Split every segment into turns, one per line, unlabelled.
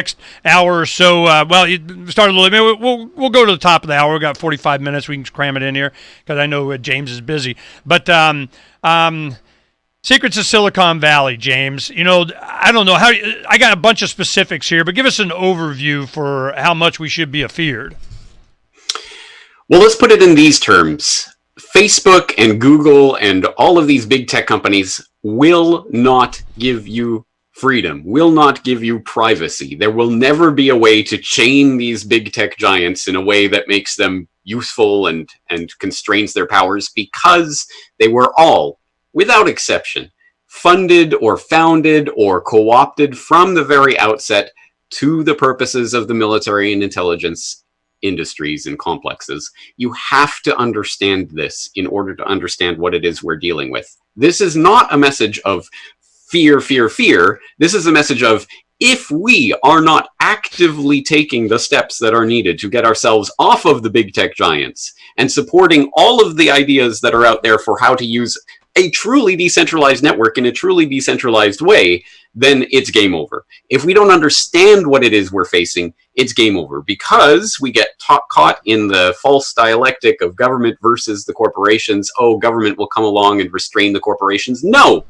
next hour or so. Well, you started a little. Maybe we'll go to the top of the hour. We got 45 minutes. We can cram it in here because I know James is busy. But secrets of Silicon Valley, James. I don't know how. I got a bunch of specifics here, but give us an overview for how much we should be afeared.
Well, let's put it in these terms. Facebook and Google and all of these big tech companies will not give you freedom, will not give you privacy. There will never be a way to chain these big tech giants in a way that makes them useful and constrains their powers, because they were all, without exception, funded or founded or co-opted from the very outset to the purposes of the military and intelligence industries and complexes. You have to understand this in order to understand what it is we're dealing with. This is not a message of fear, fear, fear. This is a message of, if we are not actively taking the steps that are needed to get ourselves off of the big tech giants and supporting all of the ideas that are out there for how to use a truly decentralized network in a truly decentralized way, then it's game over. If we don't understand what it is we're facing, it's game over, because we get caught in the false dialectic of government versus the corporations. Oh, government will come along and restrain the corporations. No,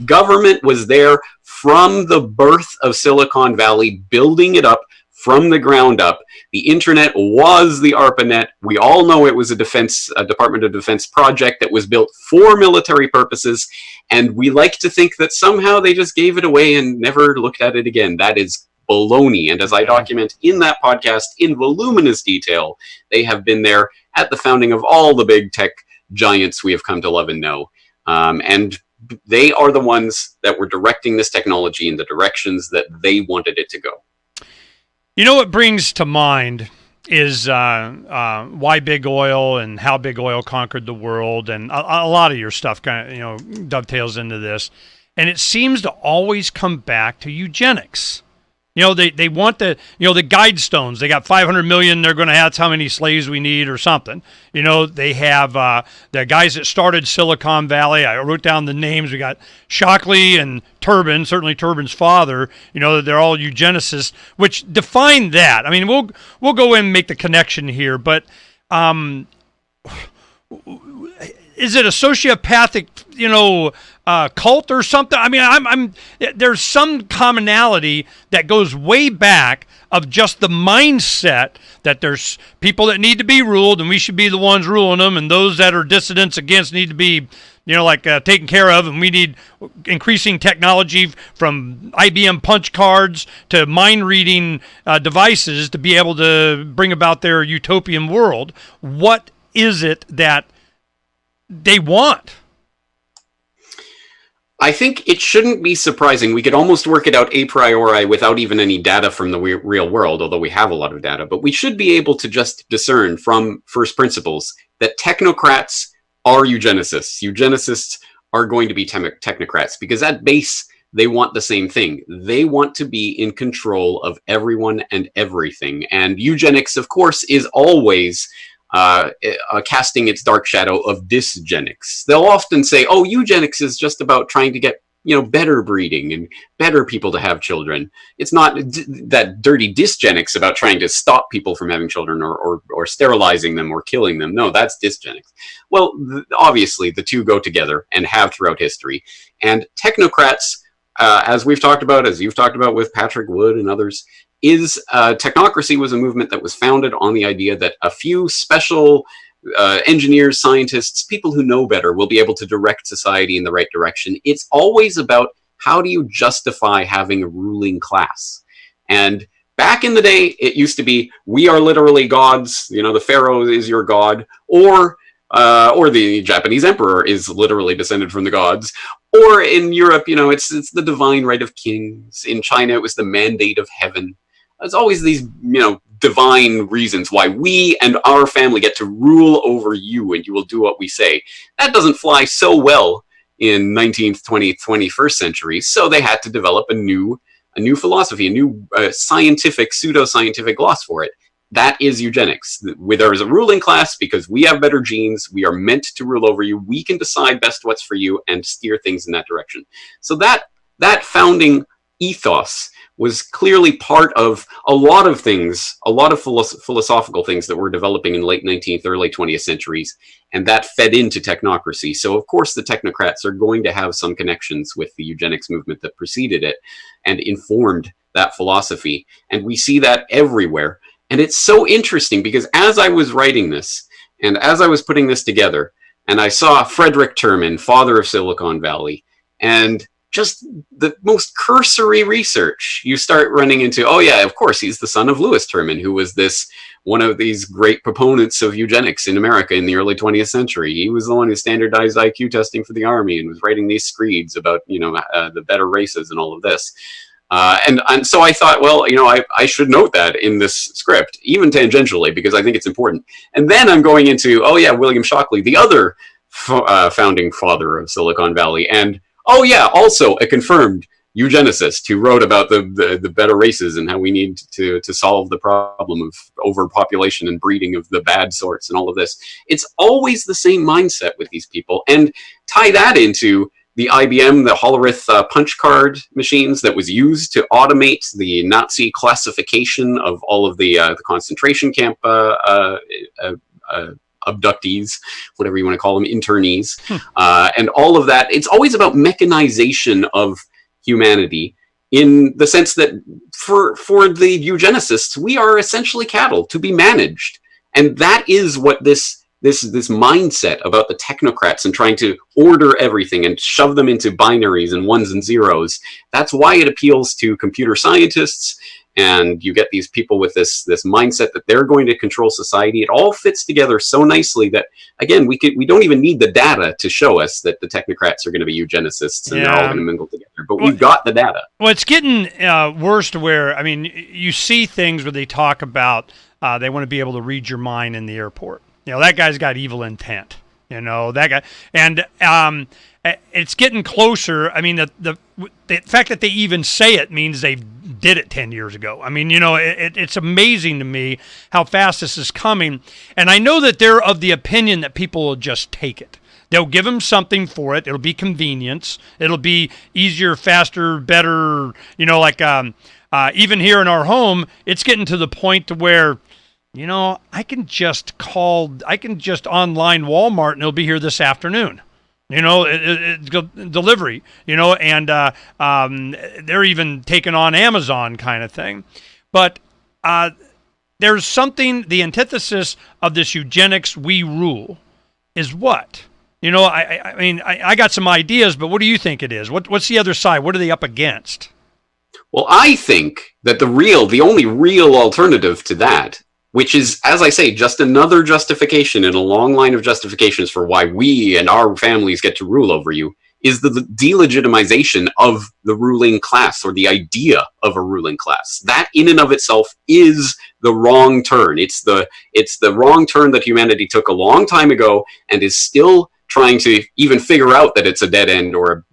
government was there from the birth of Silicon Valley, building it up from the ground up. The internet was the ARPANET. We all know it was a Department of Defense project that was built for military purposes, and we like to think that somehow they just gave it away and never looked at it again. That is baloney. And as I document in that podcast in voluminous detail, they have been there at the founding of all the big tech giants we have come to love and know. And they are the ones that were directing this technology in the directions that they wanted it to go.
You know what brings to mind is why big oil and how big oil conquered the world, and a lot of your stuff kind of dovetails into this, and it seems to always come back to eugenics. They want the guide stones. They got 500 million. They're going to have how many slaves we need or something. They have the guys that started Silicon Valley. I wrote down the names. We got Shockley and Turbin, certainly Turbin's father. They're all eugenicists, which define that. I mean, we'll go in and make the connection here, but is it a sociopathic, cult or something? I mean, there's some commonality that goes way back of just the mindset that there's people that need to be ruled and we should be the ones ruling them, and those that are dissidents against need to be, taken care of, and we need increasing technology from IBM punch cards to mind reading devices to be able to bring about their utopian world. What is it that they want?
I think it shouldn't be surprising. We could almost work it out a priori without even any data from the real world, although we have a lot of data. But we should be able to just discern from first principles that technocrats are eugenicists. Eugenicists are going to be technocrats, because at base, they want the same thing. They want to be in control of everyone and everything. And eugenics, of course, is always casting its dark shadow of dysgenics. They'll often say, oh, eugenics is just about trying to get, better breeding and better people to have children. It's not that dirty dysgenics about trying to stop people from having children or sterilizing them or killing them. No, that's dysgenics. Well, obviously the two go together and have throughout history. And technocrats, as we've talked about, as you've talked about with Patrick Wood and others, technocracy was a movement that was founded on the idea that a few special engineers, scientists, people who know better will be able to direct society in the right direction. It's always about, how do you justify having a ruling class? And back in the day, it used to be, we are literally gods, the pharaoh is your god, or the Japanese emperor is literally descended from the gods. Or in Europe, it's the divine right of kings. In China, it was the mandate of heaven. There's always these, divine reasons why we and our family get to rule over you, and you will do what we say. That doesn't fly so well in 19th, 20th, 21st century, so they had to develop a new philosophy, a new scientific, pseudo-scientific gloss for it. That is eugenics. There is a ruling class because we have better genes. We are meant to rule over you. We can decide best what's for you and steer things in that direction. So that founding ethos was clearly part of a lot of things, a lot of philosophical things that were developing in late 19th, early 20th centuries, and that fed into technocracy. So, of course, the technocrats are going to have some connections with the eugenics movement that preceded it and informed that philosophy. And we see that everywhere. And it's so interesting because as I was writing this, and as I was putting this together, and I saw Frederick Terman, father of Silicon Valley, and just the most cursory research, you start running into, oh yeah, of course, he's the son of Lewis Terman, who was one of these great proponents of eugenics in America in the early 20th century. He was the one who standardized IQ testing for the Army and was writing these screeds about, the better races and all of this. And so I thought, well, I should note that in this script, even tangentially, because I think it's important. And then I'm going into, oh yeah, William Shockley, the other founding father of Silicon Valley, and oh yeah, also a confirmed eugenicist who wrote about the better races and how we need to solve the problem of overpopulation and breeding of the bad sorts and all of this. It's always the same mindset with these people, and tie that into the IBM, the Hollerith punch card machines that was used to automate the Nazi classification of all of the concentration camp abductees, whatever you want to call them, internees, and all of that. It's always about mechanization of humanity in the sense that for the eugenicists, we are essentially cattle to be managed. And that is what this mindset about the technocrats and trying to order everything and shove them into binaries and ones and zeros, that's why it appeals to computer scientists. And you get these people with this mindset that they're going to control society. It all fits together so nicely that, again, we don't even need the data to show us that the technocrats are going to be eugenicists and they're all going to mingle together. But we've got the data.
Well, it's getting worse to where, I mean, you see things where they talk about they want to be able to read your mind in the airport. That guy's got evil intent. That guy, and it's getting closer. I mean, the fact that they even say it means they did it 10 years ago. I mean, it's amazing to me how fast this is coming. And I know that they're of the opinion that people will just take it. They'll give them something for it. It'll be convenience. It'll be easier, faster, better. Even here in our home, it's getting to the point to where, I can just online Walmart and it'll be here this afternoon. It's delivery, and they're even taking on Amazon kind of thing. But there's something, the antithesis of this eugenics, we rule, is what? I mean, I got some ideas, but what do you think it is? What's the other side? What are they up against?
Well, I think that the only real alternative to that, which is, as I say, just another justification in a long line of justifications for why we and our families get to rule over you, is the delegitimization of the ruling class, or the idea of a ruling class. That in and of itself is the wrong turn. It's the wrong turn that humanity took a long time ago and is still trying to even figure out that it's a dead end, or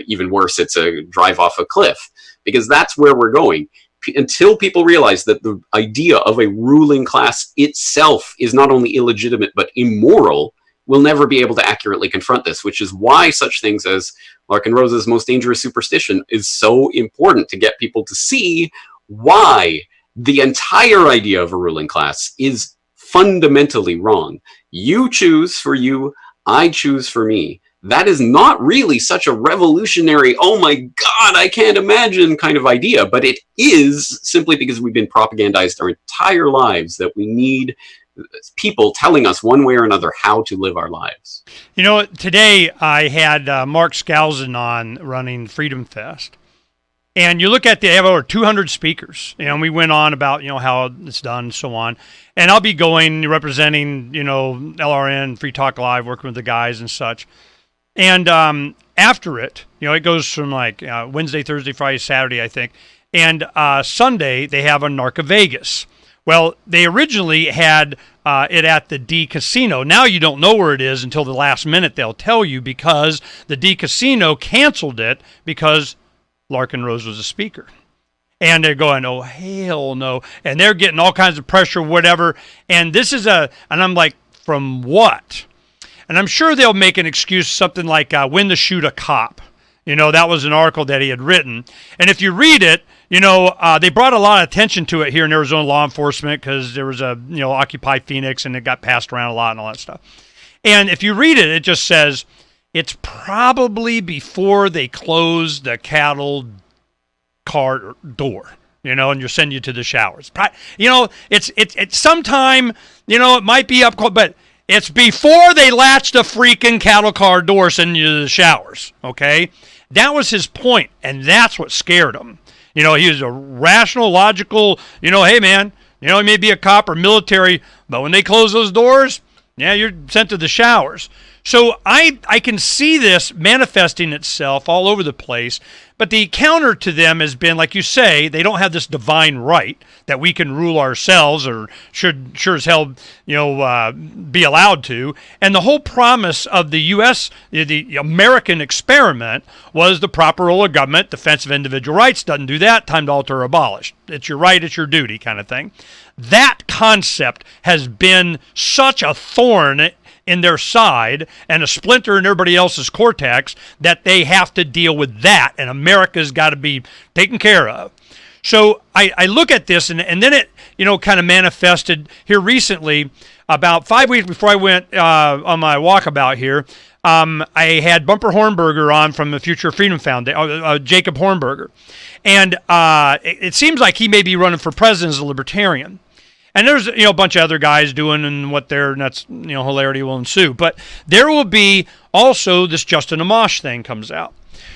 even worse, it's a drive off a cliff, because that's where we're going. Until people realize that the idea of a ruling class itself is not only illegitimate but immoral, we'll never be able to accurately confront this, which is why such things as Larkin Rose's most dangerous superstition is so important, to get people to see why the entire idea of a ruling class is fundamentally wrong. You choose for you, I choose for me. That is not really such a revolutionary, oh my God, I can't imagine kind of idea, but it is simply because we've been propagandized our entire lives that we need people telling us one way or another how to live our lives.
Today I had Mark Skousen on running Freedom Fest. And you look at, they have over 200 speakers. And we went on about, how it's done and so on. And I'll be going, representing, LRN, Free Talk Live, working with the guys and such. And after it, it goes from Wednesday, Thursday, Friday, Saturday, I think. And Sunday, they have a Narca Vegas. Well, they originally had it at the D Casino. Now you don't know where it is until the last minute they'll tell you, because the D Casino canceled it because Larkin Rose was a speaker. And they're going, oh, hell no. And they're getting all kinds of pressure, whatever. And and I'm like, from what? And I'm sure they'll make an excuse, something like when to shoot a cop. That was an article that he had written. And if you read it, they brought a lot of attention to it here in Arizona law enforcement because there was a, Occupy Phoenix and it got passed around a lot and all that stuff. And if you read it, it just says it's probably before they closed the cattle car door, and you're sending you to the showers. It's sometime, it might be up close, but it's before they latched the freaking cattle car door sending you to the showers, okay? That was his point, and that's what scared him. He was a rational, logical, hey, man, he may be a cop or military, but when they close those doors, yeah, you're sent to the showers. So I can see this manifesting itself all over the place, but the counter to them has been, like you say, they don't have this divine right that we can rule ourselves or should sure as hell, be allowed to. And the whole promise of the U.S., the American experiment, was the proper role of government, defense of individual rights, doesn't do that, time to alter or abolish. It's your right, it's your duty kind of thing. That concept has been such a thorn in their side and a splinter in everybody else's cortex that they have to deal with that, and America's got to be taken care of. So I look at this, and then it kind of manifested here recently. About 5 weeks before I went on my walkabout here, I had Bumper Hornberger on from the Future Freedom Foundation, Jacob Hornberger, and it seems like he may be running for president as a libertarian. And there's, a bunch of other guys doing and what they're, and that's, hilarity will ensue. But there will be also this Justin Amash thing comes out.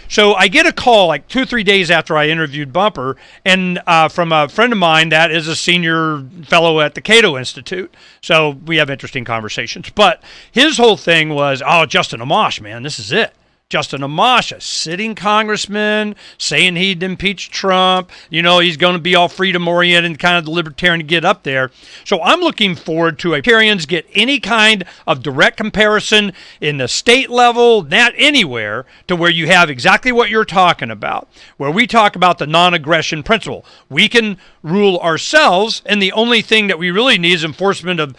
So I get a call like 2 or 3 days after I interviewed Bumper, and from a friend of mine that is a senior fellow at the Cato Institute. So we have interesting conversations. But his whole thing was, Justin Amash, man, this is it. Justin Amash, a sitting congressman, saying he'd impeach Trump. He's going to be all freedom-oriented and kind of the libertarian to get up there. So I'm looking forward to libertarians get any kind of direct comparison in the state level, not anywhere, to where you have exactly what you're talking about, where we talk about the non-aggression principle. We can rule ourselves, and the only thing that we really need is enforcement of,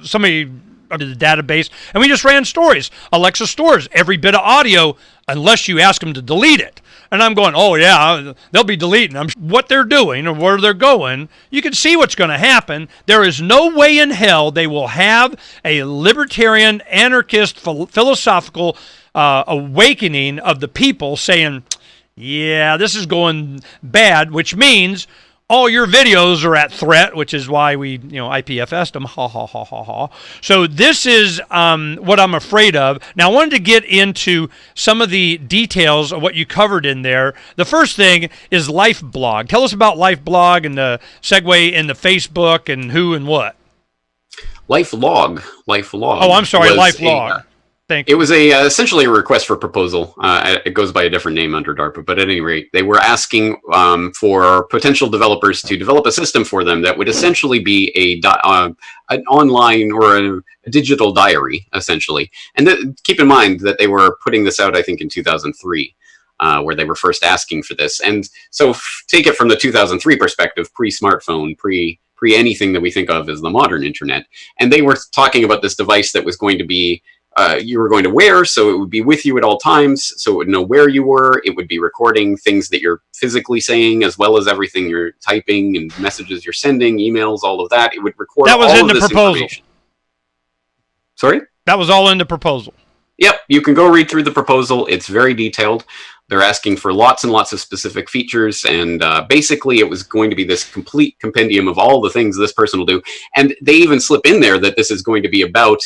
somebody to the database, and we just ran stories. Alexa stores every bit of audio unless you ask them to delete it. And I'm going, oh yeah, they'll be deleting what they're doing or where they're going. You can see what's going to happen. There is no way in hell they will have a libertarian, anarchist, philosophical awakening of the people saying, yeah, this is going bad, which means all your videos are at threat, which is why we, IPFS'd them. Ha, ha, ha, ha, ha. So this is what I'm afraid of. Now, I wanted to get into some of the details of what you covered in there. The first thing is LifeBlog. Tell us about LifeBlog and the segue in the Facebook and who and what.
LifeLog.
Oh, I'm sorry, LifeLog. Thank you.
It was essentially a request for proposal. It goes by a different name under DARPA, but at any rate, they were asking for potential developers to develop a system for them that would essentially be an online or a digital diary, essentially. And keep in mind that they were putting this out, I think, in 2003, where they were first asking for this. And so take it from the 2003 perspective, pre-smartphone, pre anything that we think of as the modern internet. And they were talking about this device that was going to be you were going to wear, so it would be with you at all times, so it would know where you were. It would be recording things that you're physically saying, as well as everything you're typing and messages you're sending, emails, all of that. It would record all of this information. That was in the proposal. Sorry?
That was all in the proposal.
Yep, you can go read through the proposal. It's very detailed. They're asking for lots and lots of specific features, and basically it was going to be this complete compendium of all the things this person will do. And they even slip in there that this is going to be about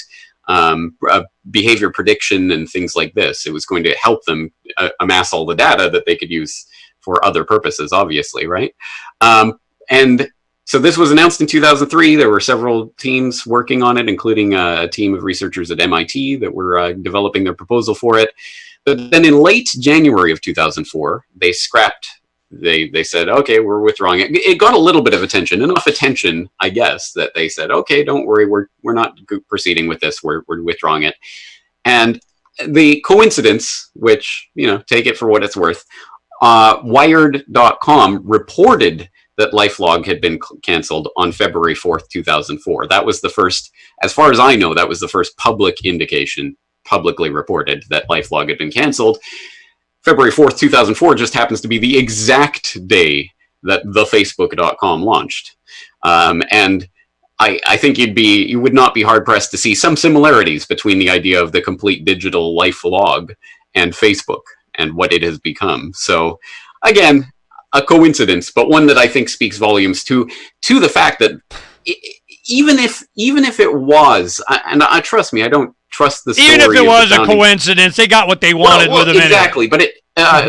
behavior prediction and things like this. It was going to help them amass all the data that they could use for other purposes, obviously, right? And so this was announced in 2003. There were several teams working on it, including a team of researchers at MIT that were developing their proposal for it. But then in late January of 2004, they scrapped. They said, okay, we're withdrawing it. It got a little bit of attention, enough attention, I guess, that they said, okay, don't worry, we're not proceeding with this. We're withdrawing it. And the coincidence, which, take it for what it's worth, Wired.com reported that LifeLog had been canceled on February 4th, 2004. That was the first, as far as I know, that was the first public indication, publicly reported that LifeLog had been canceled. February 4th, 2004 just happens to be the exact day that thefacebook.com launched. And I think you would not be hard pressed to see some similarities between the idea of the complete digital life log and Facebook and what it has become. So again, a coincidence, but one that I think speaks volumes to the fact that even if it was, and I trust me, I don't trust the story.
Even if it was a coincidence, they got what they wanted with them.
Exactly, anyway.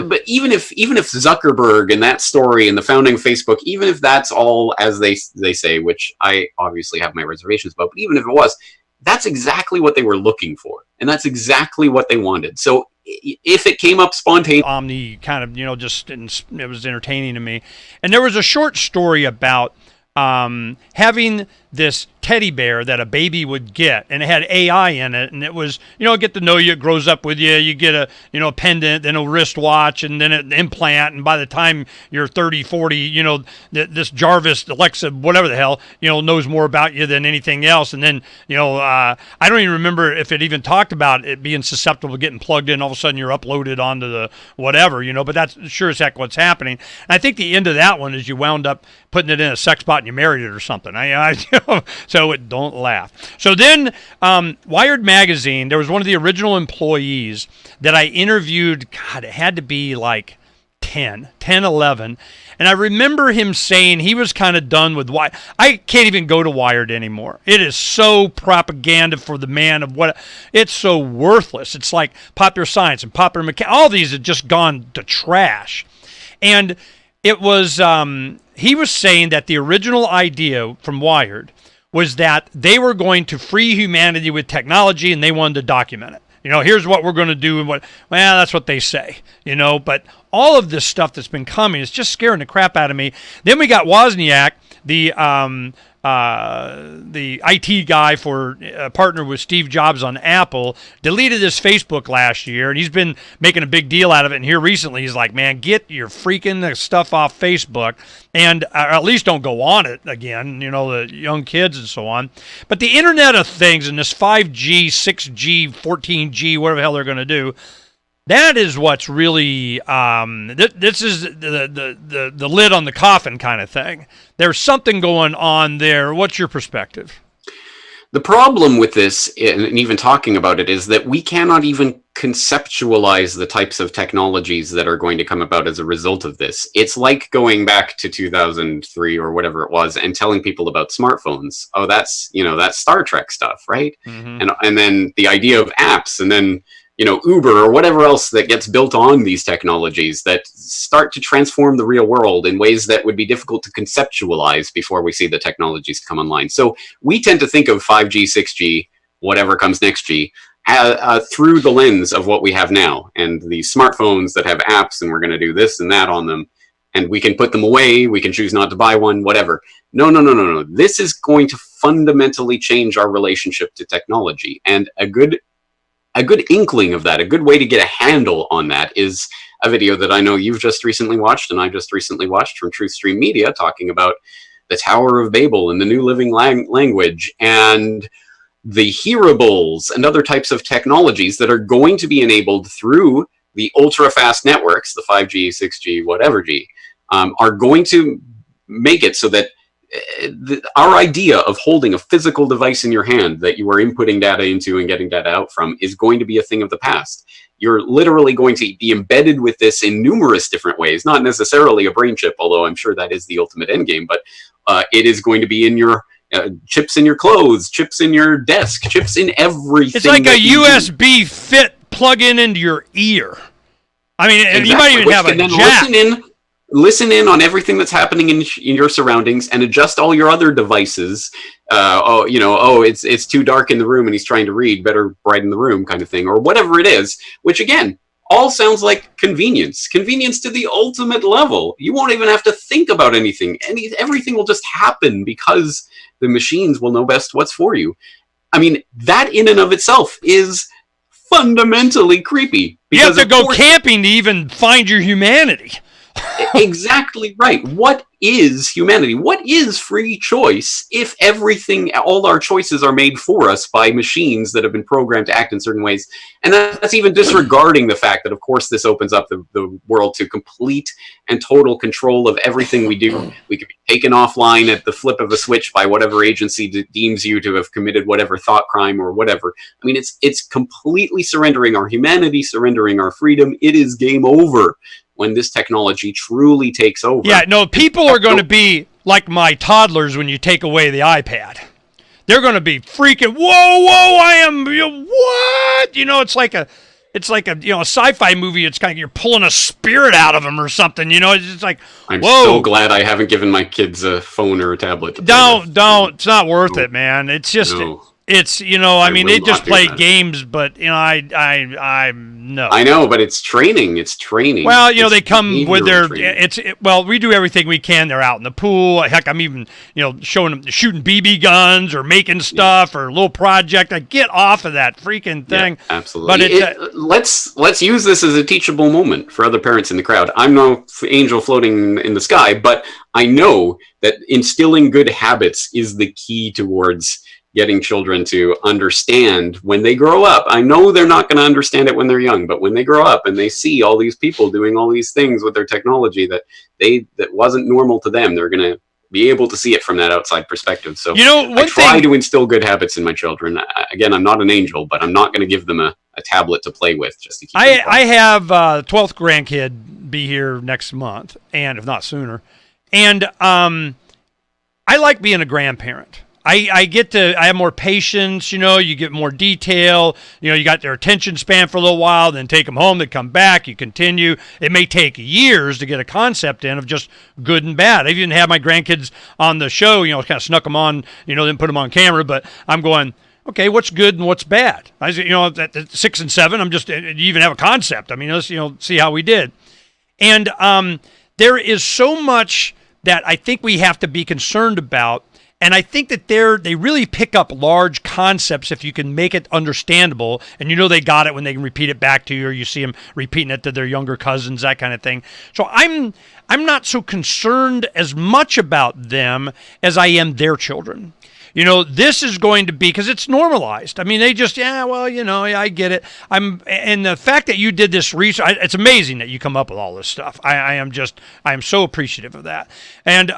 But even if Zuckerberg and that story and the founding of Facebook, even if that's all as they say, which I obviously have my reservations about, but even if it was, that's exactly what they were looking for, and that's exactly what they wanted. So if it came up spontaneously,
Omni kind of, it was entertaining to me. And there was a short story about having this teddy bear that a baby would get, and it had AI in it, and it was, get to know you, it grows up with you, you get a, a pendant, then a wristwatch, and then an implant, and by the time you're 30, 40, this Jarvis, Alexa, whatever the hell, knows more about you than anything else. And then, I don't even remember if it even talked about it being susceptible to getting plugged in, all of a sudden you're uploaded onto the whatever, but that's sure as heck what's happening. And I think the end of that one is you wound up putting it in a sex bot and you married it or something. So don't laugh. So then Wired Magazine, there was one of the original employees that I interviewed. God, it had to be like 10, 11. And I remember him saying he was kind of done with Wired. I can't even go to Wired anymore. It is so propaganda for the man of what. It's so worthless. It's like Popular Science and Popular Mechanics. All these have just gone to trash. And it was, he was saying that the original idea from Wired was that they were going to free humanity with technology, and they wanted to document it. Here's what we're going to do, and that's what they say, but all of this stuff that's been coming is just scaring the crap out of me. Then we got Wozniak, the IT guy for partner with Steve Jobs on Apple, deleted his Facebook last year, and he's been making a big deal out of it. And here recently, he's like, "Man, get your freaking stuff off Facebook, and at least don't go on it again." The young kids and so on. But the Internet of Things and this 5G, 6G, 14G, whatever the hell they're going to do. That is what's really, this is the lid on the coffin kind of thing. There's something going on there. What's your perspective?
The problem with this, and even talking about it, is that we cannot even conceptualize the types of technologies that are going to come about as a result of this. It's like going back to 2003 or whatever it was and telling people about smartphones. Oh, that's Star Trek stuff, right? Mm-hmm. And then the idea of apps, and then Uber or whatever else that gets built on these technologies that start to transform the real world in ways that would be difficult to conceptualize before we see the technologies come online. So we tend to think of 5G, 6G, whatever comes next G, through the lens of what we have now, and these smartphones that have apps, and we're going to do this and that on them, and we can put them away, we can choose not to buy one, whatever. No. This is going to fundamentally change our relationship to technology, and a good inkling of that, a good way to get a handle on that, is a video that I know you've just recently watched, and I just recently watched, from Truthstream Media, talking about the Tower of Babel and the new living language, and the hearables and other types of technologies that are going to be enabled through the ultra-fast networks, the 5G, 6G, whatever G, are going to make it so that our idea of holding a physical device in your hand that you are inputting data into and getting data out from is going to be a thing of the past. You're literally going to be embedded with this in numerous different ways, not necessarily a brain chip, although I'm sure that is the ultimate end game, but it is going to be in your chips in your clothes, chips in your desk, chips in everything.
It's like a USB fit plug-in into your ear. I mean, exactly. You might even have a jack.
Listen in on everything that's happening in your surroundings, and adjust all your other devices. It's too dark in the room and he's trying to read, better brighten the room, kind of thing, or whatever it is, which again, all sounds like convenience to the ultimate level. You won't even have to think about anything. Everything will just happen because the machines will know best what's for you. I mean, that in and of itself is fundamentally creepy.
You have to go camping to even find your humanity.
Exactly right. What is humanity? What is free choice if all our choices are made for us by machines that have been programmed to act in certain ways? And that's even disregarding the fact that, of course, this opens up the world to complete and total control of everything we do. We can be taken offline at the flip of a switch by whatever agency deems you to have committed whatever thought crime or whatever. I mean, it's completely surrendering our humanity, surrendering our freedom. It is game over when this technology truly takes over.
Yeah, no, people are going to be like my toddlers when you take away the iPad. They're going to be freaking, whoa, I am, what? It's like a a sci-fi movie. It's kind of, you're pulling a spirit out of them or something. It's just like,
I'm
whoa.
so glad I haven't given my kids a phone or a tablet.
Don't. It's not worth it, man. It's just, it's, they just play games, but, no.
I know, but it's training. It's training.
Well, they come with we do everything we can. They're out in the pool. Heck, I'm even, showing them shooting BB guns or making stuff or a little project. Get off of that freaking thing.
Yeah, absolutely. But let's use this as a teachable moment for other parents in the crowd. I'm no angel floating in the sky, but I know that instilling good habits is the key towards getting children to understand when they grow up. I know they're not going to understand it when they're young, but when they grow up and they see all these people doing all these things with their technology that wasn't normal to them, they're going to be able to see it from that outside perspective. So I try to instill good habits in my children. Again, I'm not an angel, but I'm not going to give them a tablet to play with just to keep them
I have 12th grandkid be here next month, and if not sooner. And I like being a grandparent. I have more patience, you get more detail, you got their attention span for a little while, then take them home, they come back, you continue. It may take years to get a concept in of just good and bad. I've even had my grandkids on the show, kind of snuck them on, didn't put them on camera, but I'm going, okay, what's good and what's bad? I said, at 6 and 7, I'm just, you even have a concept. I mean, let's, see how we did. And there is so much that I think we have to be concerned about. And I think that they really pick up large concepts if you can make it understandable, and they got it when they can repeat it back to you, or you see them repeating it to their younger cousins, that kind of thing. So I'm not so concerned as much about them as I am their children. This is going to be, because it's normalized. I mean, they just, I get it. And the fact that you did this research, it's amazing that you come up with all this stuff. I am so appreciative of that. And,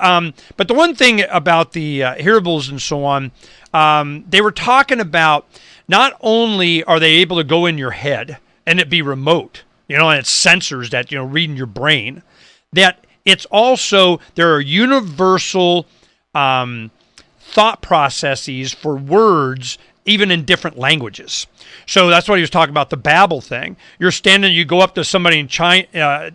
but the one thing about the hearables and so on, they were talking about not only are they able to go in your head and it be remote, and it's sensors that, reading your brain, that it's also, there are universal, thought processes for words, even in different languages. So that's what he was talking about, the Babel thing. You're standing, you go up to somebody in China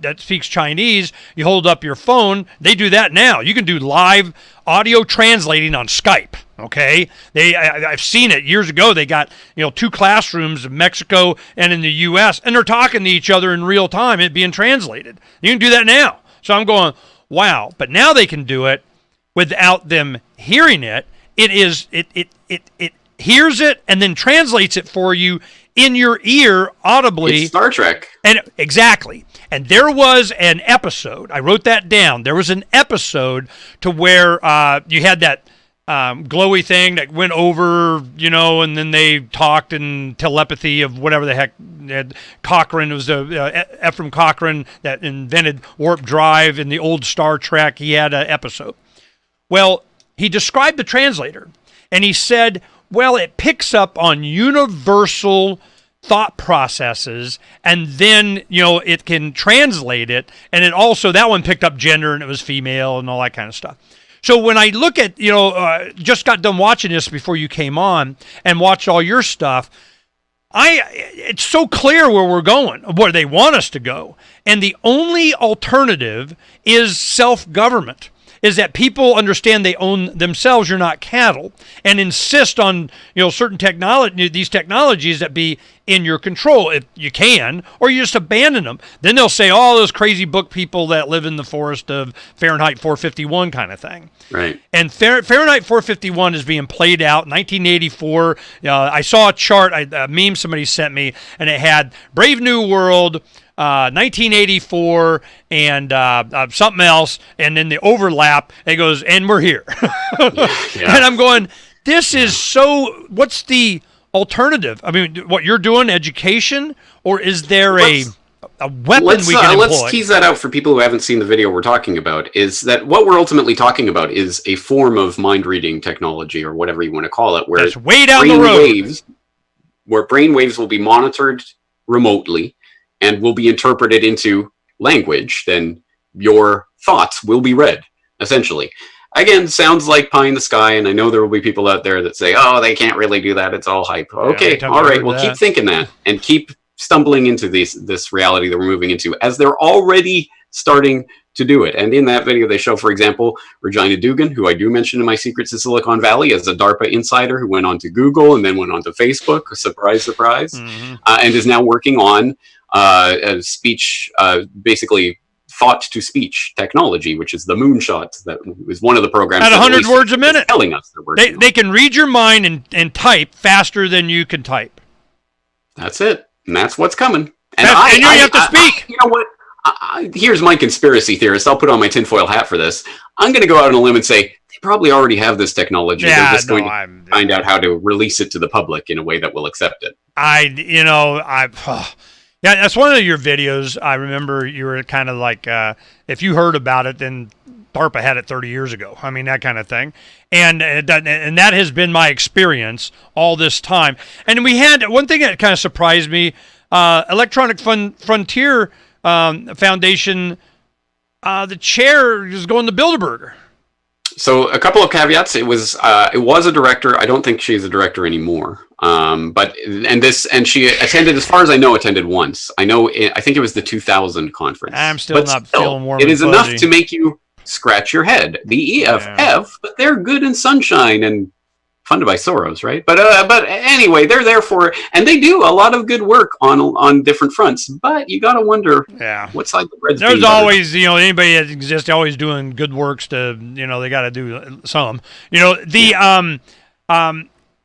that speaks Chinese, you hold up your phone. They do that now. You can do live audio translating on Skype. Okay, I've seen it years ago. They got 2 classrooms in Mexico and in the U.S. and they're talking to each other in real time. It being translated. You can do that now. So I'm going, wow. But now they can do it without them hearing it. It hears it and then translates it for you in your ear audibly.
It's Star Trek.
And exactly. And there was an episode, I wrote that down. There was an episode to where you had that glowy thing that went over, and then they talked in telepathy of whatever the heck. Cochrane, it was Ephraim Cochrane that invented warp drive in the old Star Trek. He had an episode. Well, he described the translator, and he said, well, it picks up on universal thought processes, and then, it can translate it, and it also, that one picked up gender, and it was female, and all that kind of stuff. So when I look at, just got done watching this before you came on, and watched all your stuff, it's so clear where we're going, where they want us to go, and the only alternative is self-government. Is that people understand they own themselves, you're not cattle, and insist on certain these technologies that be in your control if you can, or you just abandon them. Then they'll say, those crazy book people that live in the forest of Fahrenheit 451 kind of thing.
Right.
And Fahrenheit 451 is being played out in 1984. I saw a chart, a meme somebody sent me, and it had Brave New World, 1984 and something else, and then the overlap. And it goes, and we're here.
Yeah.
And I'm going, this is so. What's the alternative? I mean, what you're doing, education, or is there a weapon we can employ?
Let's tease that out for people who haven't seen the video we're talking about, is that what we're ultimately talking about is a form of mind reading technology, or whatever you want to call it, where
that's way down the road.
Where brain waves will be monitored remotely and will be interpreted into language. Then your thoughts will be read, essentially. Again, sounds like pie in the sky, and I know there will be people out there that say, oh, they can't really do that, it's all hype. Okay, all right, well, keep thinking that, and keep stumbling into this reality that we're moving into, as they're already starting to do it. And in that video, they show, for example, Regina Dugan, who I do mention in my Secrets of Silicon Valley as a DARPA insider who went on to Google and then went on to Facebook, surprise, surprise, and is now working on a speech, basically thought-to-speech technology, which is the moonshot. That was one of the programs
at 100 words a minute,
telling us
they can read your mind and type faster than you can type.
That's it, and that's what's coming.
And you have to speak.
You know what? Here's my conspiracy theorist. I'll put on my tinfoil hat for this. I'm going to go out on a limb and say they probably already have this technology.
Yeah,
they're just going to find out how to release it to the public in a way that will accept it.
Yeah, that's one of your videos. I remember you were kind of like, if you heard about it, then DARPA had it 30 years ago. I mean, that kind of thing. And that has been my experience all this time. And we had one thing that kind of surprised me, Electronic Frontier Foundation, the chair is going to Bilderberger.
So a couple of caveats. It was a director. I don't think she's a director anymore. And she attended, as far as I know, once. I think it was the 2000 conference.
I'm still feeling warm.
It is enough to make you scratch your head. The EFF, but they're good in sunshine and funded by Soros, right? But anyway, they're there for, and they do a lot of good work on different fronts. But you got to wonder, what side the bread's
There's always, anybody that exists always doing good works to, they got to do some.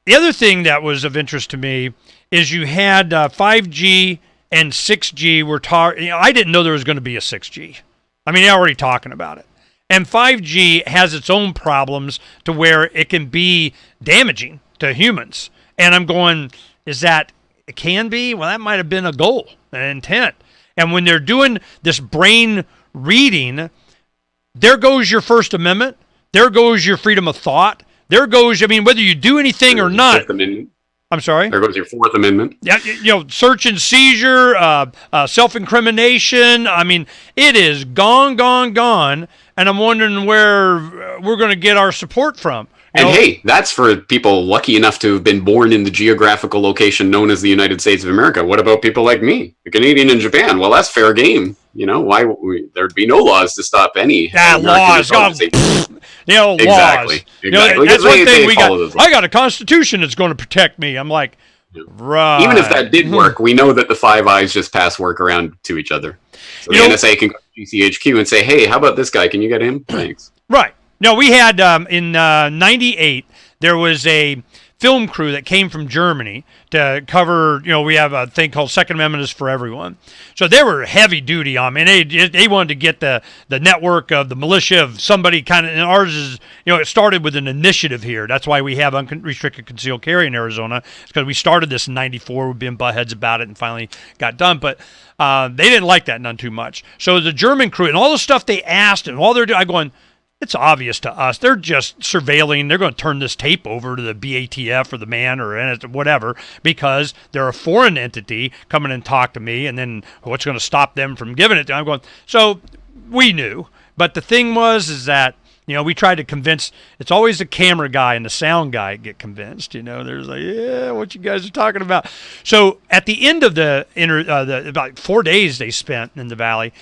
The other thing that was of interest to me is you had 5G and 6G were I didn't know there was going to be a 6G. I mean, they're already talking about it. And 5G has its own problems to where it can be damaging to humans. And I'm going, it can be? Well, that might have been a goal, an intent. And when they're doing this brain reading, there goes your First Amendment. There goes your freedom of thought. There goes, whether you do anything or not. I'm sorry?
There goes your Fourth Amendment.
Yeah, search and seizure, self-incrimination. I mean, it is gone. And I'm wondering where we're going to get our support from.
Hey, that's for people lucky enough to have been born in the geographical location known as the United States of America. What about people like me, a Canadian in Japan? Well, that's fair game. There'd be no laws to stop any.
Laws.
Exactly.
Laws. That's one thing we got. I got a constitution that's going to protect me. I'm like, right.
Even if that did work, we know that the Five Eyes just pass work around to each other. So the NSA can go to GCHQ and say, hey, how about this guy? Can you get him? Thanks.
Right. No, we had in 98, there was a film crew that came from Germany to cover, we have a thing called Second Amendment is for everyone. So they were heavy duty on me. And they wanted to get the network of the militia of somebody kind of, and ours is, it started with an initiative here. That's why we have unrestricted concealed carry in Arizona. It's because we started this in 94. We've been butt heads about it and finally got done. But they didn't like that none too much. So the German crew and all the stuff they asked and all they're doing, I'm going, it's obvious to us. They're just surveilling. They're going to turn this tape over to the BATF or the MAN or whatever because they're a foreign entity coming and talk to me, and then what's going to stop them from giving it to them? I'm going, so we knew. But the thing is that, we tried to convince, it's always the camera guy and the sound guy get convinced. There's like, what you guys are talking about. So at the end of the about 4 days they spent in the Valley,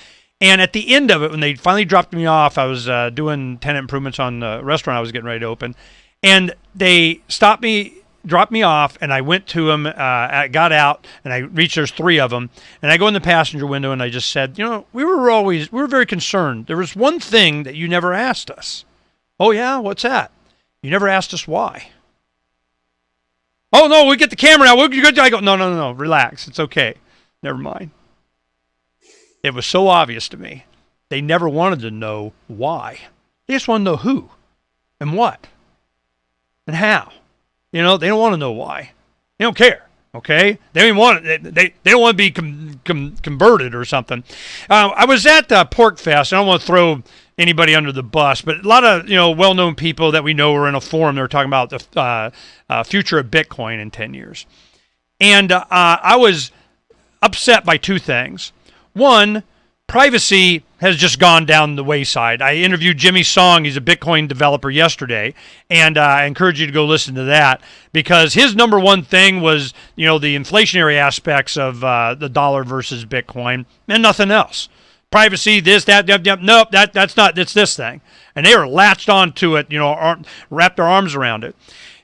and at the end of it, when they finally dropped me off, I was doing tenant improvements on the restaurant I was getting ready to open. And they stopped me, dropped me off, and I went to them, I got out, and I reached, there's 3 of them. And I go in the passenger window, and I just said, we were very concerned. There was one thing that you never asked us. Oh, yeah? What's that? You never asked us why. Oh, no, we get the camera out. I go, no, relax. It's okay. Never mind. It was so obvious to me. They never wanted to know why. They just want to know who and what and how. They don't want to know why. They don't care. Okay, they don't even want it. They don't want to be converted or something. I was at Pork Fest. I don't want to throw anybody under the bus, but a lot of well-known people that we know were in a forum. They were talking about the future of Bitcoin in 10 years, and I was upset by two things. One, privacy has just gone down the wayside. I interviewed Jimmy Song. He's a Bitcoin developer yesterday, and I encourage you to go listen to that because his number one thing was, the inflationary aspects of the dollar versus Bitcoin and nothing else. Privacy, this, that, nope, that's not, it's this thing. And they were latched onto it, wrapped their arms around it.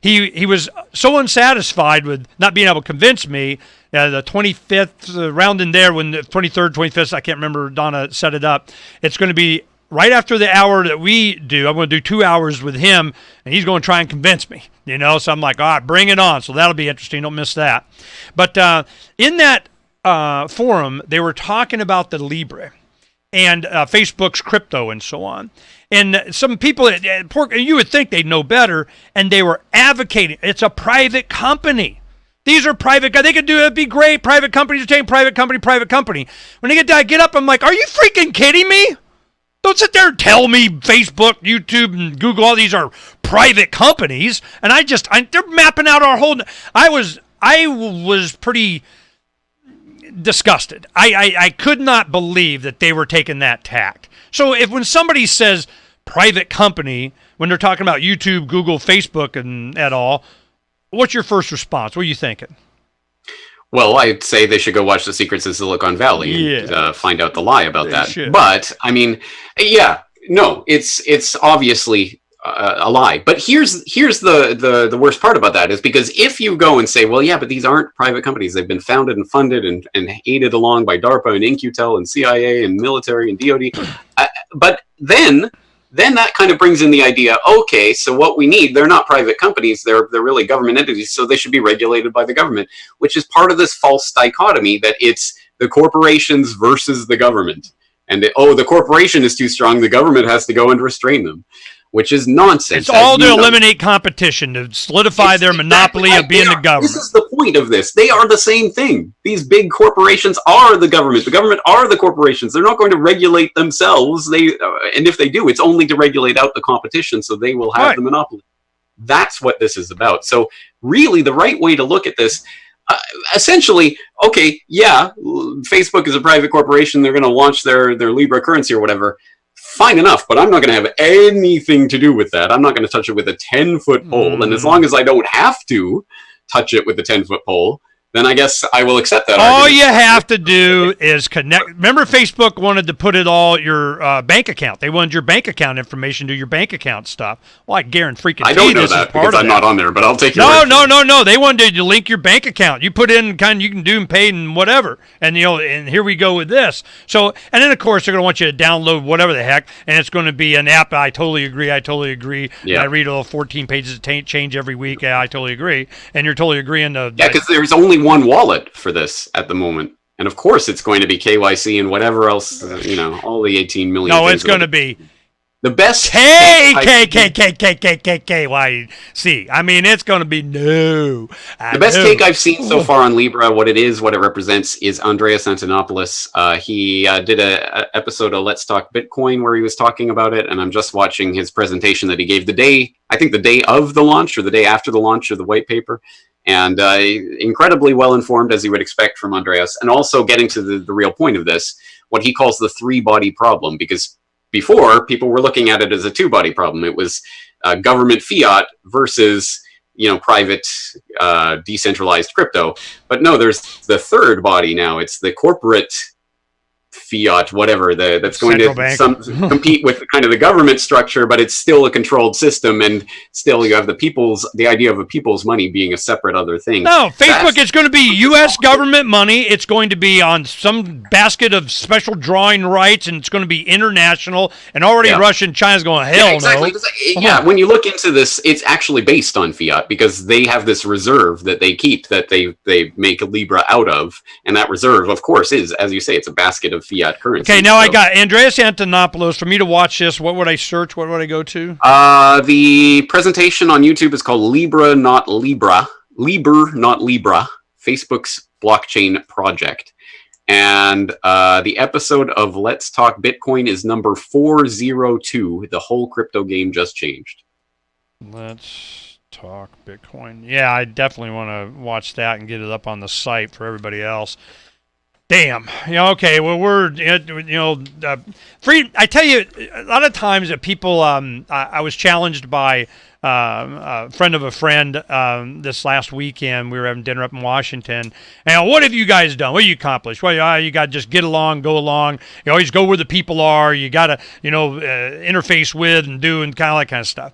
He was so unsatisfied with not being able to convince me. The 25th round in there, when the 23rd, 25th, I can't remember, Donna set it up. It's going to be right after the hour that we do. I'm going to do 2 hours with him, and he's going to try and convince me. So I'm like, all right, bring it on. So that'll be interesting. Don't miss that. But in that forum, they were talking about the Libra and Facebook's crypto and so on. And some people, you would think they'd know better, and they were advocating. It's a private company. These are private guys. They could do it. It'd be great. Private companies are taking private company. When they get up, I'm like, are you freaking kidding me? Don't sit there and tell me Facebook, YouTube, and Google, all these are private companies. And they're mapping out our whole. I was pretty disgusted. I could not believe that they were taking that tact. So when somebody says private company, when they're talking about YouTube, Google, Facebook, and at all, what's your first response? What are you thinking?
Well, I'd say they should go watch The Secrets of Silicon Valley and find out the lie about that. Should. But I mean, it's obviously a lie. But here's the worst part about that is because if you go and say, well, yeah, but these aren't private companies. They've been founded and funded and aided along by DARPA and In-Q-Tel and CIA and military and DOD. But then that kind of brings in the idea, okay, so what we need, they're not private companies, they're really government entities, so they should be regulated by the government, which is part of this false dichotomy that it's the corporations versus the government. And the corporation is too strong, the government has to go and restrain them, which is nonsense.
It's all to eliminate competition, to solidify their monopoly of being the government. This
is the point of this. They are the same thing. These big corporations are the government. The government are the corporations. They're not going to regulate themselves. And if they do, it's only to regulate out the competition, so they will have the monopoly. That's what this is about. So really, the right way to look at this, essentially, okay, yeah, Facebook is a private corporation. They're going to launch their Libra currency or whatever. Fine enough, but I'm not going to have anything to do with that. I'm not going to touch it with a 10-foot pole. And as long as I don't have to touch it with a 10-foot pole, then I guess I will accept that
All you have to do is connect. Remember, Facebook wanted to put it all your bank account. They wanted your bank account information to your bank account stuff. Well, I guarantee
I don't know that because I'm not on there, but I'll take your
word. No. They wanted you to link your bank account. You put in you can do and pay and whatever. And and here we go with this. So, and then of course they're going to want you to download whatever the heck, and it's going to be an app. I totally agree. Yeah. I read all 14 pages of change every week. Yeah, I totally agree. And you're totally agreeing.
Because there's only one wallet for this at the moment. And of course it's going to be KYC and whatever else, all the 18 million.
No, it's going to be
the best
KYC. I mean, it's going to be the
best take I've seen so far on Libra, what it represents is Andreas Antonopoulos. He did a episode of Let's Talk Bitcoin where he was talking about it, and I'm just watching his presentation that he gave the day of the launch or the day after the launch of the white paper. And incredibly well-informed, as you would expect from Andreas, and also getting to the real point of this, what he calls the three-body problem, because before, people were looking at it as a two-body problem. It was government fiat versus, private decentralized crypto. But no, there's the third body now. It's the corporate fiat, whatever, that's going to compete with kind of the government structure, but it's still a controlled system, and still you have the idea of a people's money being a separate other thing.
No, Facebook is going to be U.S. government money. It's going to be on some basket of special drawing rights, and it's going to be international, and already Russia and China's going, hell
exactly.
no.
When you look into this, it's actually based on fiat, because they have this reserve that they keep, that they make Libra out of, and that reserve, of course, is, as you say, it's a basket of fiat fiat currency.
Okay, now I got Andreas Antonopoulos. For me to watch this, what would I search? What would I go to?
The presentation on YouTube is called Libra, not Libra. Liber, not Libra. Facebook's blockchain project. And the episode of Let's Talk Bitcoin is number 402. The whole crypto game just changed.
Let's Talk Bitcoin. Yeah, I definitely want to watch that and get it up on the site for everybody else. Damn. Okay. Well, we're, free. I tell you, a lot of times that people, I was challenged by a friend of a friend this last weekend. We were having dinner up in Washington. And what have you guys done? What have you accomplished? Well, you got to just get along, go along. You always go where the people are. You got to, interface with and do and kind of that kind of stuff.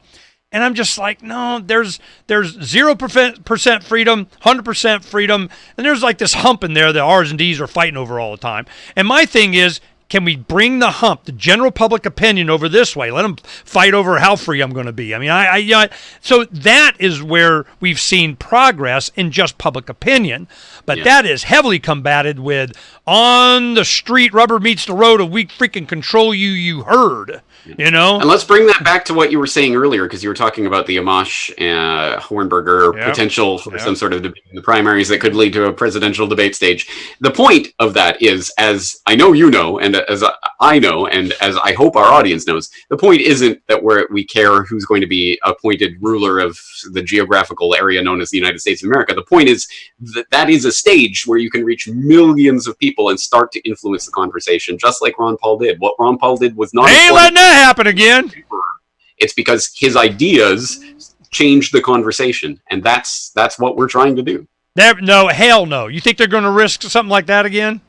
And I'm just like, no, there's 0% freedom, 100% freedom, and there's like this hump in there that R's and D's are fighting over all the time. And my thing is, can we bring the hump, the general public opinion, over this way? Let them fight over how free I'm going to be. I mean, so that is where we've seen progress in just public opinion. But that is heavily combated with on the street, rubber meets the road, we freaking control you, you heard. And
let's bring that back to what you were saying earlier, because you were talking about the Amash Hornberger potential for some sort of debate in the primaries that could lead to a presidential debate stage. The point of that is, as I know you know, and as I know, and as I hope our audience knows, the point isn't that we care who's going to be appointed ruler of the geographical area known as the United States of America. The point is that is a stage where you can reach millions of people and start to influence the conversation, just like Ron Paul did. What Ron Paul did was not...
Hey, letting that happen again.
It's because his ideas changed the conversation, and that's what we're trying to do.
No, hell no. You think they're going to risk something like that again?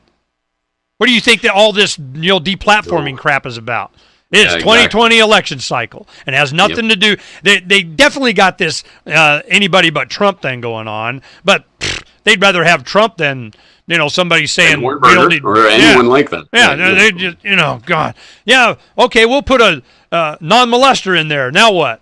What do you think that all this deplatforming crap is about? It's 2020 election cycle, and has nothing to do. They definitely got this anybody but Trump thing going on, but they'd rather have Trump than somebody saying we don't need
or anyone like that.
Yeah, they just God. Yeah, okay, we'll put a non-molester in there. Now what?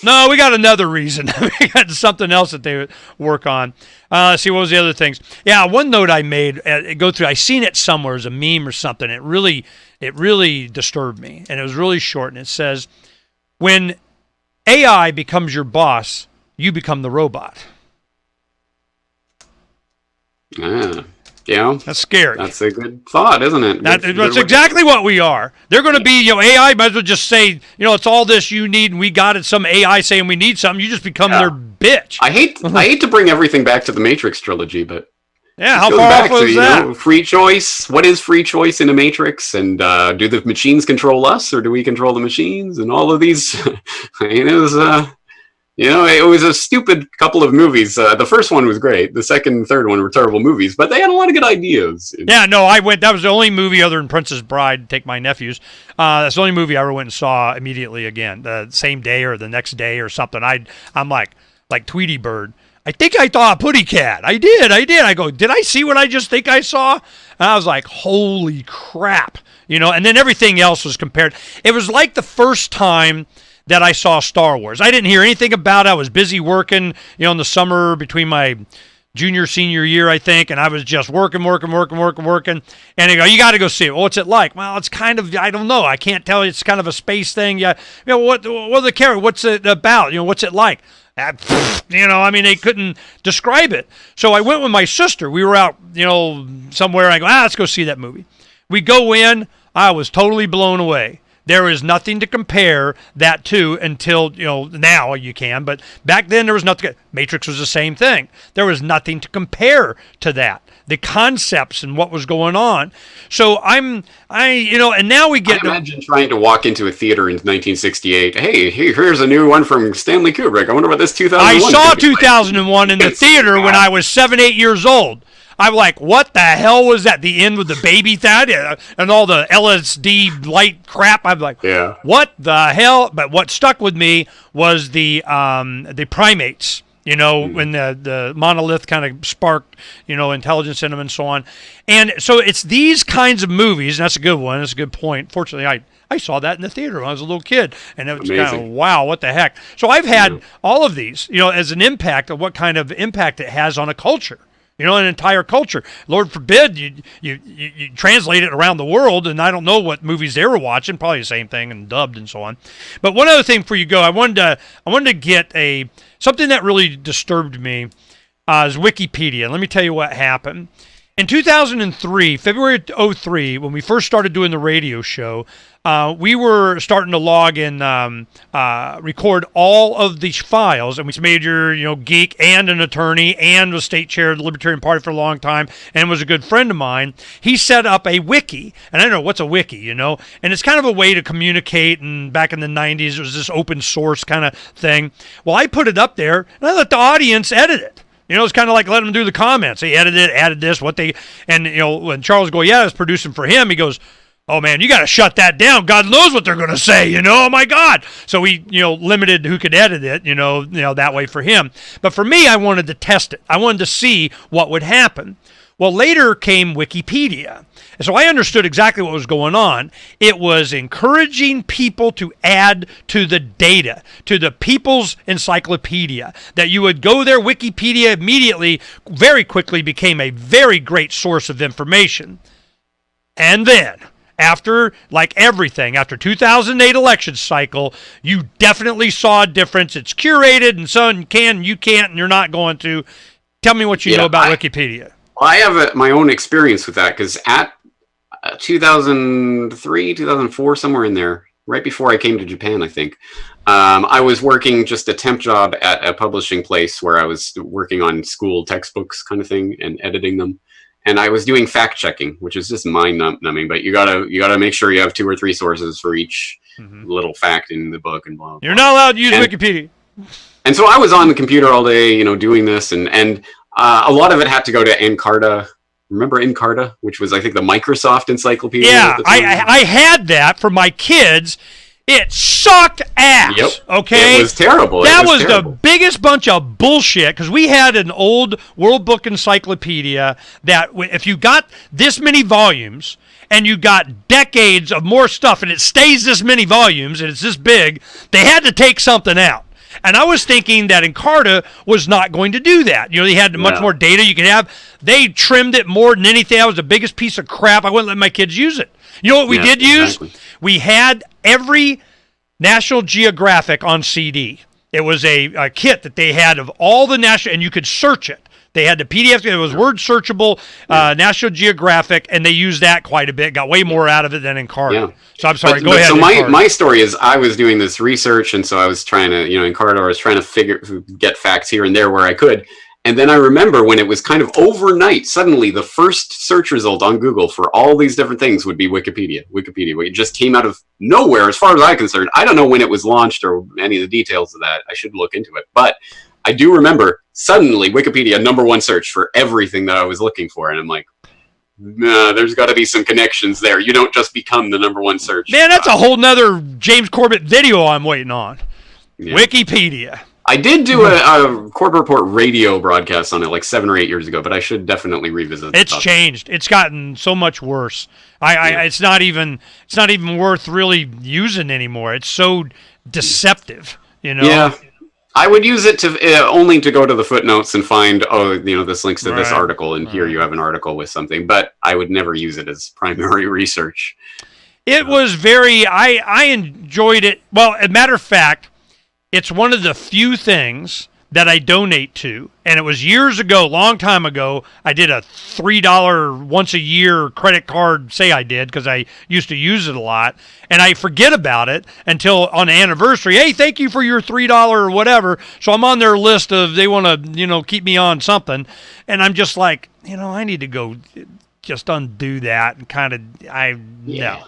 No, we got another reason. We got something else that they work on. Let's see, what was the other things? Yeah, one note I made, go through, I seen it somewhere as a meme or something. It really disturbed me, and it was really short, and it says, when AI becomes your boss, you become the robot.
Yeah.
That's scary.
That's a good thought, isn't it?
That's exactly what we are. They're going to be, AI might as well just say, it's all this you need and we got it. Some AI saying we need something. You just become their bitch.
I hate to bring everything back to the Matrix trilogy, but
how far off was that?
Free choice. What is free choice in a Matrix? And do the machines control us, or do we control the machines? And all of these, it was a stupid couple of movies. The first one was great. The second and third one were terrible movies, but they had a lot of good ideas.
That was the only movie other than Princess Bride, take my nephews. That's the only movie I ever went and saw immediately again, the same day or the next day or something. I'm like Tweety Bird. I think I saw a Putty Cat. I did. I go, did I see what I just think I saw? And I was like, holy crap. And then everything else was compared. It was like the first time that I saw Star Wars. I didn't hear anything about it. I was busy working, in the summer between my senior year, I think, and I was just working. And they go, you got to go see it. Well, what's it like? Well, it's kind of, I don't know. I can't tell you. It's kind of a space thing. Yeah. What are the characters? What's it about? What's it like? They couldn't describe it. So I went with my sister. We were out, somewhere. And I go, let's go see that movie. We go in. I was totally blown away. There is nothing to compare that to until, now you can, but back then there was nothing. Matrix was the same thing. There was nothing to compare to that. The concepts and what was going on. So and now we get...
Imagine trying to walk into a theater in 1968. Hey, here's a new one from Stanley Kubrick. I wonder what this 2001
I saw 2001 in the theater when I was 7, 8 years old. I'm like, what the hell was that? The end with the baby thing and all the LSD light crap. I'm like, what the hell? But what stuck with me was the primates. When the monolith kind of sparked, intelligence in them and so on. And so it's these kinds of movies, and that's a good one. That's a good point. Fortunately, I saw that in the theater when I was a little kid, and it was kind of, wow, what the heck. So I've had all of these, as an impact of what kind of impact it has on a culture. an entire culture. Lord forbid you translate it around the world, and I don't know what movies they were watching. Probably the same thing and dubbed and so on. But one other thing before you go, I wanted to get something that really disturbed me is Wikipedia. Let me tell you what happened. In 2003, February of 2003, when we first started doing the radio show, we were starting to log and record all of these files. And we made your geek and an attorney and was state chair of the Libertarian Party for a long time and was a good friend of mine. He set up a wiki. And I don't know, what's a wiki, And it's kind of a way to communicate. And back in the 90s, it was this open source kind of thing. Well, I put it up there, and I let the audience edit it. It's kind of like letting them do the comments. He edited it, added this, when Charles go, yeah, I was producing for him, he goes, oh man, you got to shut that down. God knows what they're going to say, oh my God. So we, limited who could edit it, that way for him. But for me, I wanted to test it. I wanted to see what would happen. Well, later came Wikipedia. And so I understood exactly what was going on. It was encouraging people to add to the data, to the People's Encyclopedia, that you would go there. Wikipedia immediately, very quickly became a very great source of information. And then, after 2008 election cycle, you definitely saw a difference. It's curated, and so you can't, and you're not going to. Tell me what you know about Wikipedia.
Well, I have my own experience with that, because at 2003, 2004, somewhere in there, right before I came to Japan, I think, I was working just a temp job at a publishing place where I was working on school textbooks kind of thing and editing them. And I was doing fact checking, which is just mind numbing, but you gotta make sure you have 2 or 3 sources for each little fact in the book and blah, blah.
You're not allowed to use Wikipedia.
And so I was on the computer all day, doing this, and a lot of it had to go to Encarta. Remember Encarta, which was, I think, the Microsoft encyclopedia?
Yeah, I had that for my kids. It sucked ass.
Yep.
Okay?
It was terrible.
That was the biggest bunch of bullshit, because we had an old World Book Encyclopedia that if you got this many volumes and you got decades of more stuff and it stays this many volumes and it's this big, they had to take something out. And I was thinking that Encarta was not going to do that. They had much more data you could have. They trimmed it more than anything. That was the biggest piece of crap. I wouldn't let my kids use it. You know what we did use? We had every National Geographic on CD. It was a kit that they had of all the national, and you could search it. They had the PDF. It was word searchable, National Geographic, and they used that quite a bit. Got way more out of it than Encarta. Yeah. So I'm sorry. Go ahead.
So my story is, I was doing this research, and so I was trying to, Encarta, I was trying to get facts here and there where I could. And then I remember when it was kind of overnight, suddenly the first search result on Google for all these different things would be Wikipedia. It just came out of nowhere, as far as I'm concerned. I don't know when it was launched or any of the details of that. I should look into it. But I do remember suddenly Wikipedia #1 search for everything that I was looking for. And I'm like, nah, there's got to be some connections there. You don't just become the #1 search.
Man, that's a whole nother James Corbett video I'm waiting on. Yeah. Wikipedia.
I did do a Corbett Report radio broadcast on it like 7 or 8 years ago, but I should definitely revisit it.
It's changed. It's gotten so much worse. It's not even worth really using anymore. It's so deceptive,
Yeah. I would use it to only to go to the footnotes and find, this links to this article, and here you have an article with something, but I would never use it as primary research.
It was I enjoyed it. Well, as a matter of fact, it's one of the few things that I donate to, and it was years ago, long time ago. I did a $3 once a year credit card, say I did, because I used to use it a lot, and I forget about it until on the anniversary. Hey, thank you for your $3 or whatever. So I'm on their list of, they want to, keep me on something, and I'm just like, I need to go just undo that and kind of, no.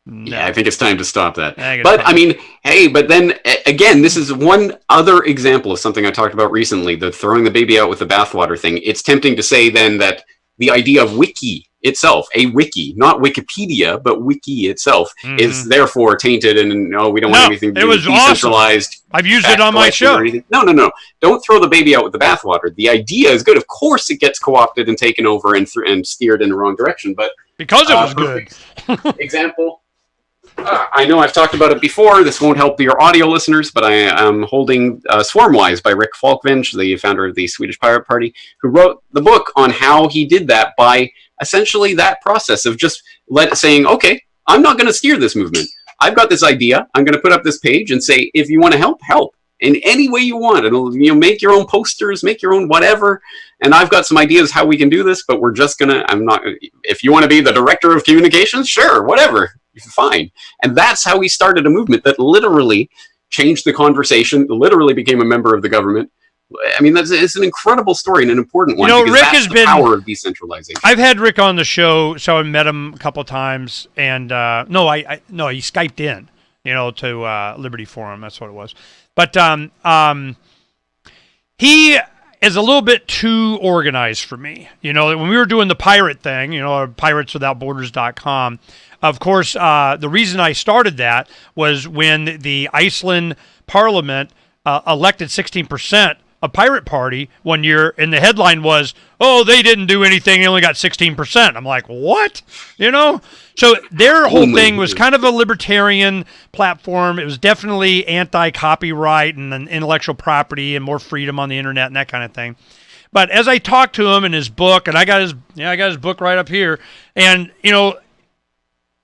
No.
Yeah, I think it's time to stop that. But then again, this is one other example of something I talked about recently, the throwing the baby out with the bathwater thing. It's tempting to say then that the idea of wiki itself, a wiki, not Wikipedia, but wiki itself, is therefore tainted, and we don't want anything to do with decentralized.
Awesome. I've used it on my show.
No. Don't throw the baby out with the bathwater. The idea is good. Of course it gets co-opted and taken over and steered in the wrong direction, but
because it was good.
Example. I know I've talked about it before. This won't help your audio listeners, but I am holding Swarmwise by Rick Falkvinge, the founder of the Swedish Pirate Party, who wrote the book on how he did that by essentially that process of just saying, okay, I'm not going to steer this movement. I've got this idea. I'm going to put up this page and say, if you want to help, help in any way you want. And make your own posters, make your own whatever. And I've got some ideas how we can do this, but we're just going to, if you want to be the director of communications, sure, whatever, fine. And that's how he started a movement that literally changed the conversation, literally became a member of the government. I mean, it's an incredible story and an important one.
Rick has been
power of decentralization.
I've had Rick on the show, so I met him a couple of times, and he Skyped in, to Liberty Forum. That's what it was. But he is a little bit too organized for me. When we were doing the pirate thing, pirateswithoutborders.com. Of course, the reason I started that was when the Iceland Parliament elected 16% a pirate party one year, and the headline was, "Oh, they didn't do anything; they only got 16%." I'm like, what? So their whole thing was kind of a libertarian platform. It was definitely anti-copyright and intellectual property and more freedom on the internet and that kind of thing. But as I talked to him in his book, and I got his book right up here, and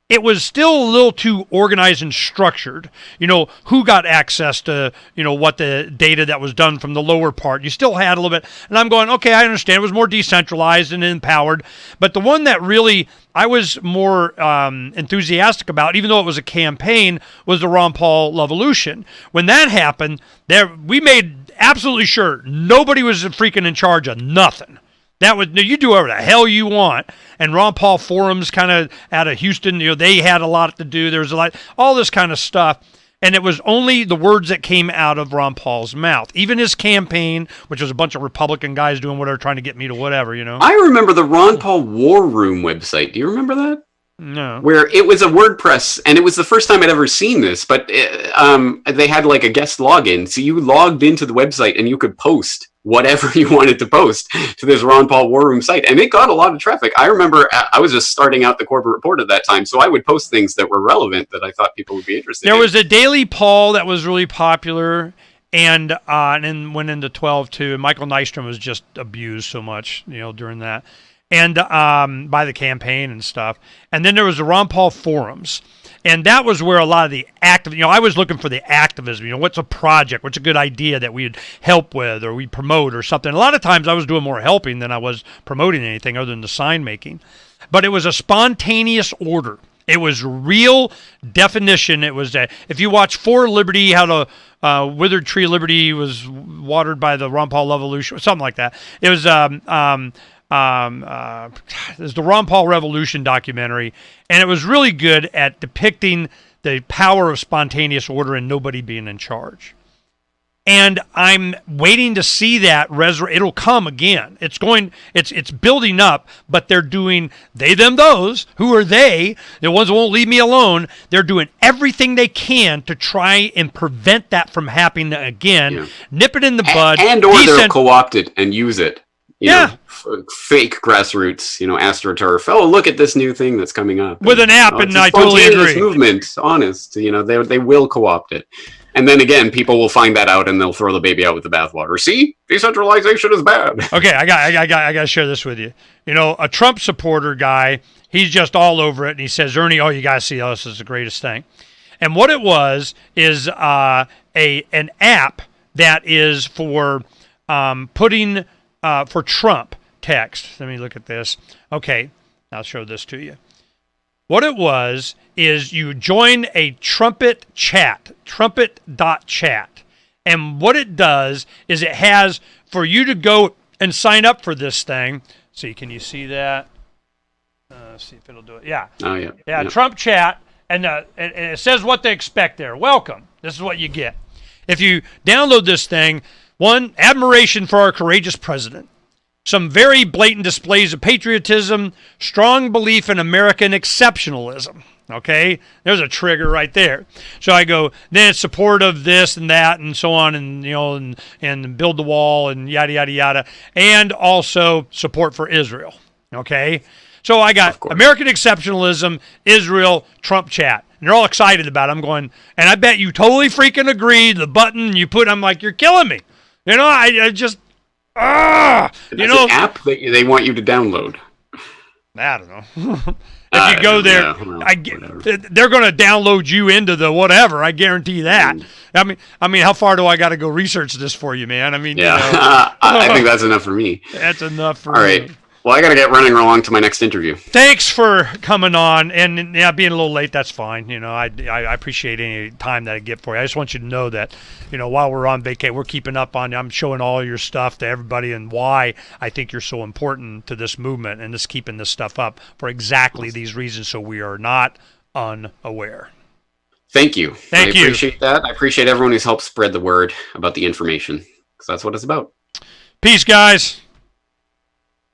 it was still a little too organized and structured. Who got access to, what the data that was done from the lower part. You still had a little bit. And I'm going, okay, I understand. It was more decentralized and empowered. But the one that really I was more enthusiastic about, even though it was a campaign, was the Ron Paul Revolution. When that happened, we made absolutely sure nobody was freaking in charge of nothing. You do whatever the hell you want. And Ron Paul forums kind of out of Houston, they had a lot to do. There was all this kind of stuff. And it was only the words that came out of Ron Paul's mouth. Even his campaign, which was a bunch of Republican guys doing whatever, trying to get me to whatever,
I remember the Ron Paul War Room website. Do you remember that?
No.
Where it was a WordPress, and it was the first time I'd ever seen this, but they had like a guest login. So you logged into the website and you could post whatever you wanted to post to this Ron Paul War Room site. And it got a lot of traffic. I remember I was just starting out the Corporate Report at that time, so I would post things that were relevant that I thought people would be interested in.
There was a Daily Paul that was really popular, and then went into 12 too. And Michael Nystrom was just abused so much, during that. And by the campaign and stuff. And then there was the Ron Paul forums. And that was where a lot of the I was looking for the activism. What's a project? What's a good idea that we'd help with or we'd promote or something? A lot of times I was doing more helping than I was promoting anything other than the sign making. But it was a spontaneous order. It was real definition. It was if you watch For Liberty, how the withered tree of liberty was watered by the Ron Paul Revolution, something like that. It was there's the Ron Paul Revolution documentary, and it was really good at depicting the power of spontaneous order and nobody being in charge. And I'm waiting to see that it'll come again. It's building up, but they're doing they, them, those. Who are they? The ones who won't leave me alone. They're doing everything they can to try and prevent that from happening again. Yeah. Nip it in the bud.
Or they'll co-opt it and use it. Fake grassroots, AstroTurf. Oh, look at this new thing that's coming up.
With an app, and I totally agree.
Movement, honest. They will co-opt it. And then again, people will find that out and they'll throw the baby out with the bathwater. See? Decentralization is bad.
Okay, I got to share this with you. A Trump supporter guy, he's just all over it, and he says, Ernie, you got to see this is the greatest thing. And what it was is an app that is for putting for Trump text. Let me look at this. Okay, I'll show this to you. What it was is you join a Trumpet chat, trumpet.chat. And what it does is it has for you to go and sign up for this thing. See, can you see that? Let's see if it'll do it. Yeah.
Oh, yeah.
Yeah, Trump chat. And it says what they expect there. Welcome. This is what you get. If you download this thing, one, admiration for our courageous president. Some very blatant displays of patriotism, strong belief in American exceptionalism. Okay? There's a trigger right there. So I go, then it's support of this and that and so on and, and build the wall and yada, yada, yada. And also support for Israel. Okay? So I got American exceptionalism, Israel, Trump chat. And they're all excited about it. I'm going, and I bet you totally freaking agree. The button you put, I'm like, you're killing me. You know, I just, you know.
An app that they want you to download.
I don't know. If you go there, they're going to download you into the whatever. I guarantee that. I mean, how far do I got to go research this for you, man? I mean,
yeah,
you know.
I think that's enough for me.
That's enough for
All
me.
right. Well, I got to get running along to my next interview.
Thanks for coming on, and yeah, being a little late, that's fine. You know, I appreciate any time that I get for you. I just want you to know that, you know, while we're on vacay, we're keeping up on you. I'm showing all your stuff to everybody and why I think you're so important to this movement and just keeping this stuff up for exactly these reasons, so we are not unaware.
Thank you.
Thank you.
I appreciate that. I appreciate everyone who's helped spread the word about the information, because that's what it's about.
Peace, guys.